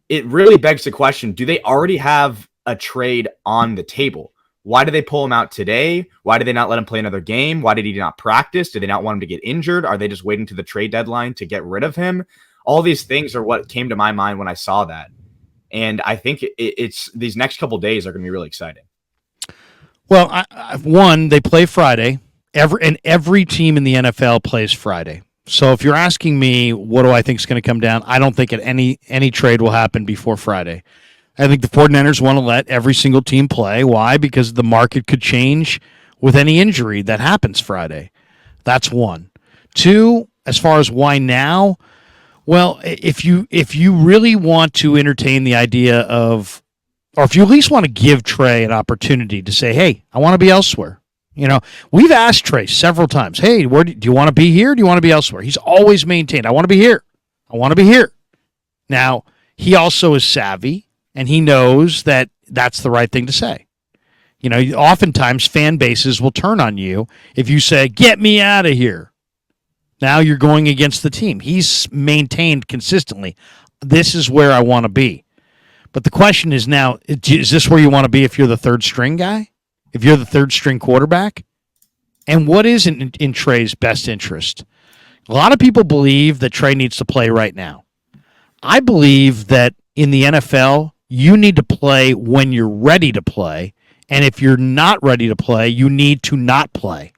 it really begs the question, do they already have a trade on the table? Why did they pull him out today? Why did they not let him play another game? Why did he not practice? Did they not want him to get injured? Are they just waiting to the trade deadline to get rid of him? All these things are what came to my mind when I saw that. And I think it's these next couple days are going to be really exciting. Well, one, they play Friday. Every team in the NFL plays Friday. So if you're asking me what do I think is going to come down, I don't think any trade will happen before Friday. I think the 49ers want to let every single team play. Why? Because the market could change with any injury that happens Friday. That's one. Two, as far as why now, well, if you really want to entertain the idea of, or if you at least want to give Trey an opportunity to say, hey, I want to be elsewhere. You know, we've asked Trey several times, hey, do you want to be here? Do you want to be elsewhere? He's always maintained, I want to be here. I want to be here. Now, he also is savvy. And he knows that that's the right thing to say. You know, oftentimes fan bases will turn on you if you say, get me out of here. Now you're going against the team. He's maintained consistently, this is where I want to be. But the question is now, is this where you want to be if you're the third string guy? If you're the third string quarterback? And what is in Trey's best interest? A lot of people believe that Trey needs to play right now. I believe that in the NFL, you need to play when you're ready to play. And if you're not ready to play, you need to not play.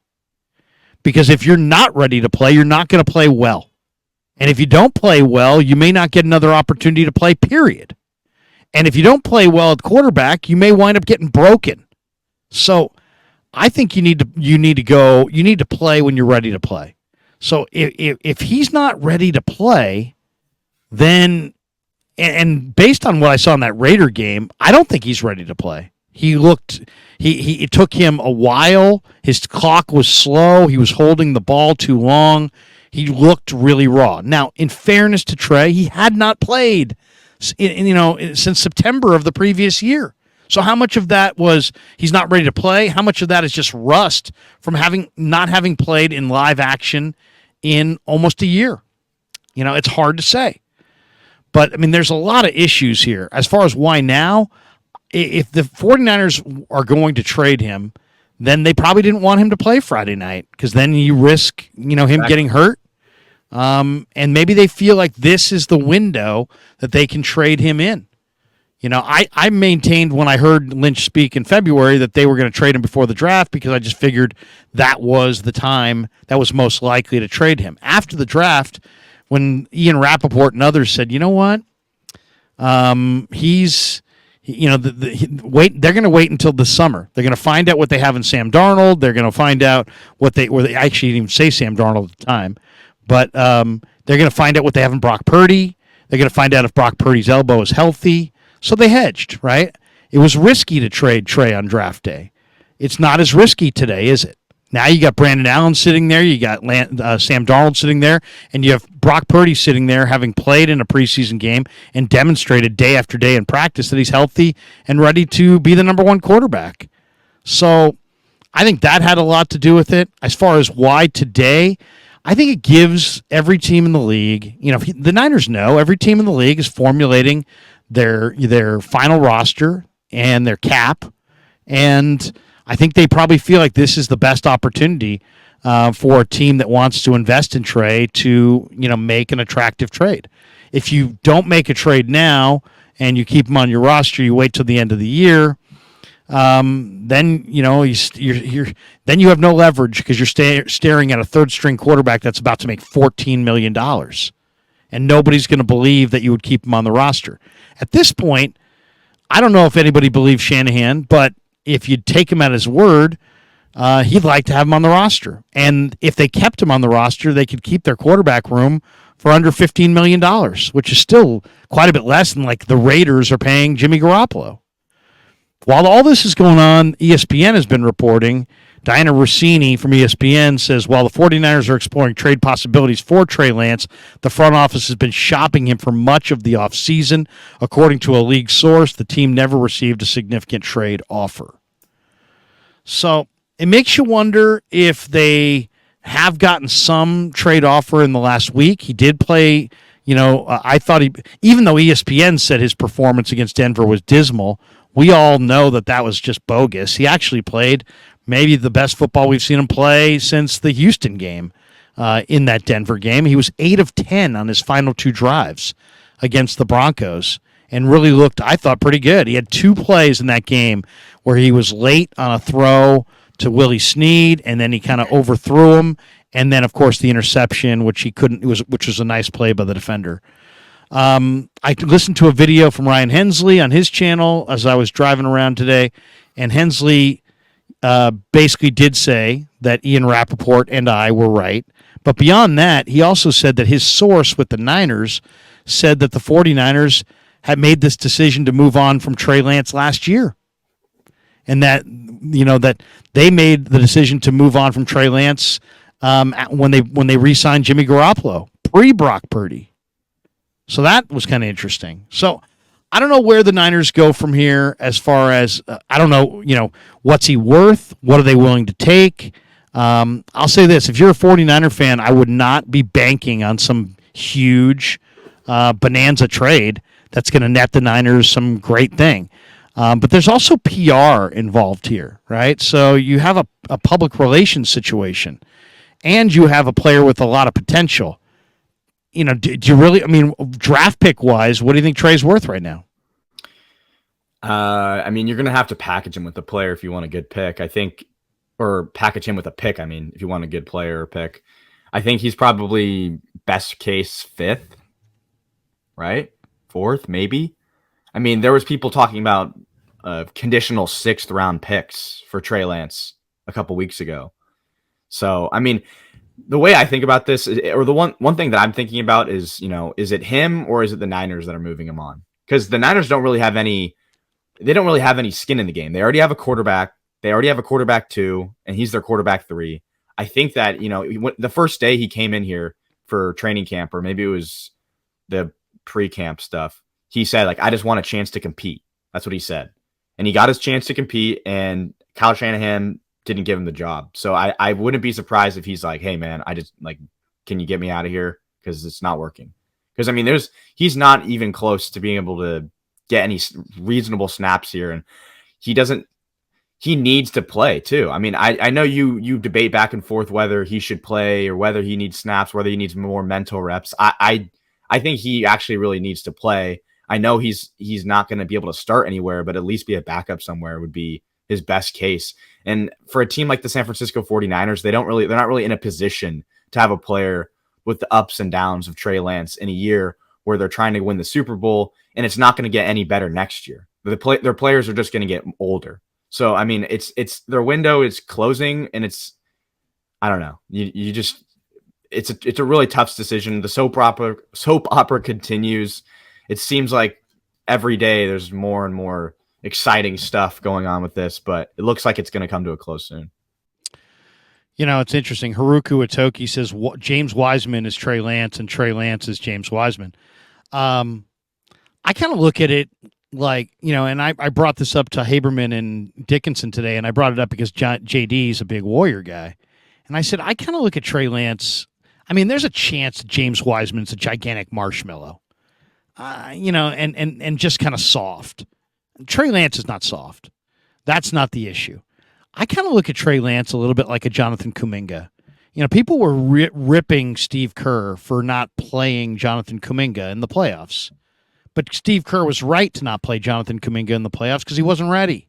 Because if you're not ready to play, you're not going to play well. And if you don't play well, you may not get another opportunity to play, period. And if you don't play well at quarterback, you may wind up getting broken. So I think you need to play when you're ready to play. So if he's not ready to play, then and based on what I saw in that Raider game, I don't think he's ready to play. It took him a while. His clock was slow. He was holding the ball too long. He looked really raw. Now, in fairness to Trey, he had not played, since September of the previous year. So how much of that was he's not ready to play? How much of that is just rust from not having played in live action in almost a year? You know, it's hard to say. But, I mean, there's a lot of issues here. As far as why now, if the 49ers are going to trade him, then they probably didn't want him to play Friday night because then you risk, him getting hurt. And maybe they feel like this is the window that they can trade him in. I maintained when I heard Lynch speak in February that they were going to trade him before the draft because I just figured that was the time that was most likely to trade him. After the draft, when Ian Rappaport and others said, you know what, they're going to wait until the summer. They're going to find out what they have in Sam Darnold. They're going to find out they actually didn't even say Sam Darnold at the time, but they're going to find out what they have in Brock Purdy. They're going to find out if Brock Purdy's elbow is healthy. So they hedged, right? It was risky to trade Trey on draft day. It's not as risky today, is it? Now you got Brandon Allen sitting there, you got Sam Darnold sitting there, and you have Brock Purdy sitting there having played in a preseason game and demonstrated day after day in practice that he's healthy and ready to be the number one quarterback. So I think that had a lot to do with it. As far as why today, I think it gives every team in the league, the Niners know every team in the league is formulating their final roster and their cap, and I think they probably feel like this is the best opportunity for a team that wants to invest in Trey to, make an attractive trade. If you don't make a trade now and you keep him on your roster, you wait till the end of the year, then you have no leverage because you're staring at a third string quarterback that's about to make $14 million, and nobody's going to believe that you would keep him on the roster. At this point, I don't know if anybody believes Shanahan, but if you take him at his word, he'd like to have him on the roster. And if they kept him on the roster, they could keep their quarterback room for under $15 million, which is still quite a bit less than like the Raiders are paying Jimmy Garoppolo. While all this is going on, ESPN has been reporting, Diana Rossini from ESPN says, while the 49ers are exploring trade possibilities for Trey Lance, the front office has been shopping him for much of the offseason. According to a league source, the team never received a significant trade offer. So it makes you wonder if they have gotten some trade offer in the last week. He did play, I thought even though ESPN said his performance against Denver was dismal, we all know that was just bogus. He actually played maybe the best football we've seen him play since the Houston game. In that Denver game, he was 8 of 10 on his final 2 drives against the Broncos and really looked, I thought, pretty good. He had 2 plays in that game where he was late on a throw to Willie Snead, and then he kind of overthrew him, and then, of course, the interception, which he couldn't, which was a nice play by the defender. I listened to a video from Ryan Hensley on his channel as I was driving around today, and Hensley basically did say that Ian Rappaport and I were right. But beyond that, he also said that his source with the Niners said that the 49ers had made this decision to move on from Trey Lance last year. And that, that they made the decision to move on from Trey Lance when they re-signed Jimmy Garoppolo, pre-Brock Purdy. So that was kind of interesting. So I don't know where the Niners go from here as far as, I don't know, what's he worth? What are they willing to take? I'll say this. If you're a 49er fan, I would not be banking on some huge bonanza trade that's going to net the Niners some great thing. But there's also PR involved here, right? So you have a public relations situation, and you have a player with a lot of potential. Do you really, draft pick wise, what do you think Trey's worth right now? You're going to have to package him with the player if you want a good pick, I think, or package him with a pick. If you want a good player or pick, I think he's probably best case 5th, right? 4th, maybe. There was people talking about conditional 6th round picks for Trey Lance a couple weeks ago. So, the way I think about this, or the one thing that I'm thinking about is, is it him or is it the Niners that are moving him on? Because the Niners don't really have any skin in the game. They already have a quarterback. They already have a quarterback 2, and he's their quarterback 3. I think that, the first day he came in here for training camp, or maybe it was the pre-camp stuff, he said, I just want a chance to compete. That's what he said. And he got his chance to compete, and Kyle Shanahan didn't give him the job. So I wouldn't be surprised if he's like, hey, man, can you get me out of here? Because it's not working. Because, he's not even close to being able to get any reasonable snaps here. And he needs to play too. I know you debate back and forth whether he should play or whether he needs snaps, whether he needs more mental reps. I think he actually really needs to play. I know he's not going to be able to start anywhere, but at least be a backup somewhere would be his best case. And for a team like the San Francisco 49ers, they're not really in a position to have a player with the ups and downs of Trey Lance in a year where they're trying to win the Super Bowl, and it's not going to get any better next year. Their players are just going to get older. So, it's their window is closing, and I don't know. It's a really tough decision. The soap opera continues. It seems like every day there's more and more exciting stuff going on with this, but it looks like it's going to come to a close soon. It's interesting. Haruku Itoki says James Wiseman is Trey Lance and Trey Lance is James Wiseman. I kind of look at it like, and I brought this up to Haberman and Dickinson today, and I brought it up because JD is a big Warrior guy. And I said, I kind of look at Trey Lance. There's a chance that James Wiseman's a gigantic marshmallow, and just kind of soft. Trey Lance is not soft. That's not the issue. I kind of look at Trey Lance a little bit like a Jonathan Kuminga. People were ripping Steve Kerr for not playing Jonathan Kuminga in the playoffs. But Steve Kerr was right to not play Jonathan Kuminga in the playoffs because he wasn't ready.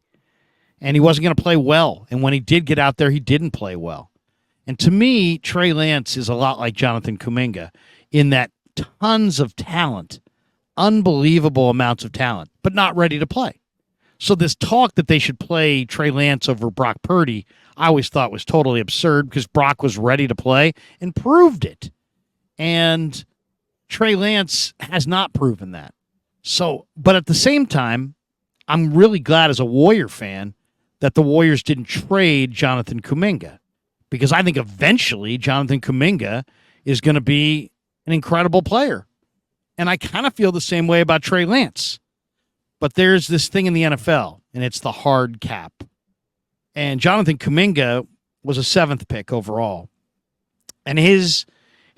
And he wasn't going to play well. And when he did get out there, he didn't play well. And to me, Trey Lance is a lot like Jonathan Kuminga in that tons of talent, unbelievable amounts of talent, but not ready to play. So this talk that they should play Trey Lance over Brock Purdy, I always thought was totally absurd because Brock was ready to play and proved it. And Trey Lance has not proven that. So, but at the same time, I'm really glad as a Warrior fan that the Warriors didn't trade Jonathan Kuminga, because I think eventually Jonathan Kuminga is going to be an incredible player. And I kind of feel the same way about Trey Lance. But there's this thing in the NFL, and it's the hard cap. And Jonathan Kuminga was a 7th pick overall. And his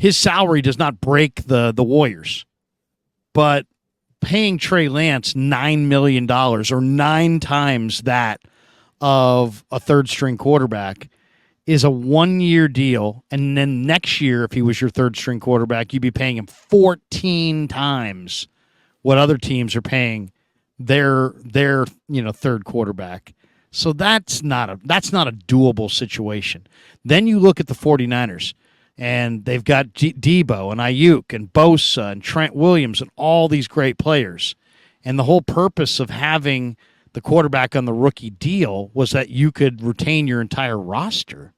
salary does not break the Warriors. but paying Trey Lance $9 million or 9 times that of a third string quarterback is a 1-year deal. And then next year, if he was your third string quarterback, you'd be paying him 14 times what other teams are paying their third quarterback. So that's not a doable situation. Then you look at the 49ers, and they've got Debo and Ayuk and Bosa and Trent Williams and all these great players. And the whole purpose of having the quarterback on the rookie deal was that you could retain your entire roster.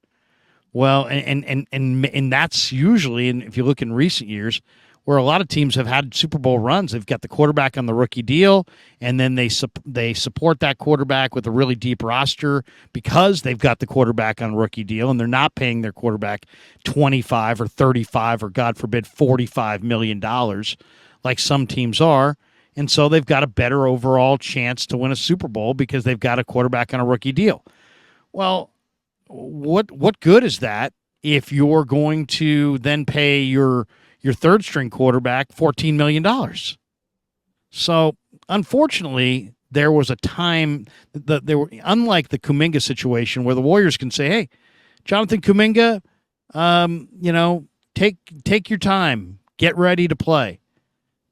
Well, and that's usually, and if you look in recent years, where a lot of teams have had Super Bowl runs. They've got the quarterback on the rookie deal, and then they support that quarterback with a really deep roster because they've got the quarterback on a rookie deal, and they're not paying their quarterback $25 or $35 or, God forbid, $45 million like some teams are. And so they've got a better overall chance to win a Super Bowl because they've got a quarterback on a rookie deal. Well, what good is that if you're going to then pay your third string quarterback $14 million? So unfortunately, there was a time that there were, unlike the Kuminga situation where the Warriors can say, hey, Jonathan Kuminga, take your time, get ready to play.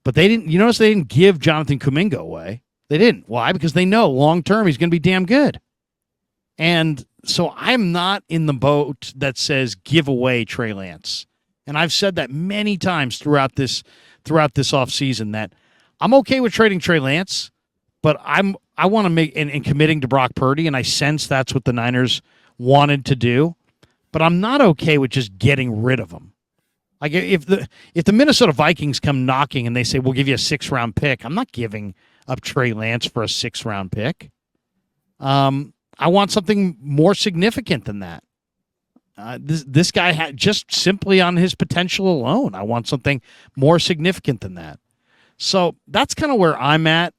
But they didn't give Jonathan Kuminga away. They didn't. Why? Because they know long term he's going to be damn good. And so I'm not in the boat that says give away Trey Lance. And I've said that many times throughout this offseason that I'm okay with trading Trey Lance, but I want to make and committing to Brock Purdy, and I sense that's what the Niners wanted to do. But I'm not okay with just getting rid of him. Like if the Minnesota Vikings come knocking and they say we'll give you a 6th-round pick, I'm not giving up Trey Lance for a 6th-round pick. I want something more significant than that. This guy had just simply on his potential alone. I want something more significant than that. So that's kind of where I'm at.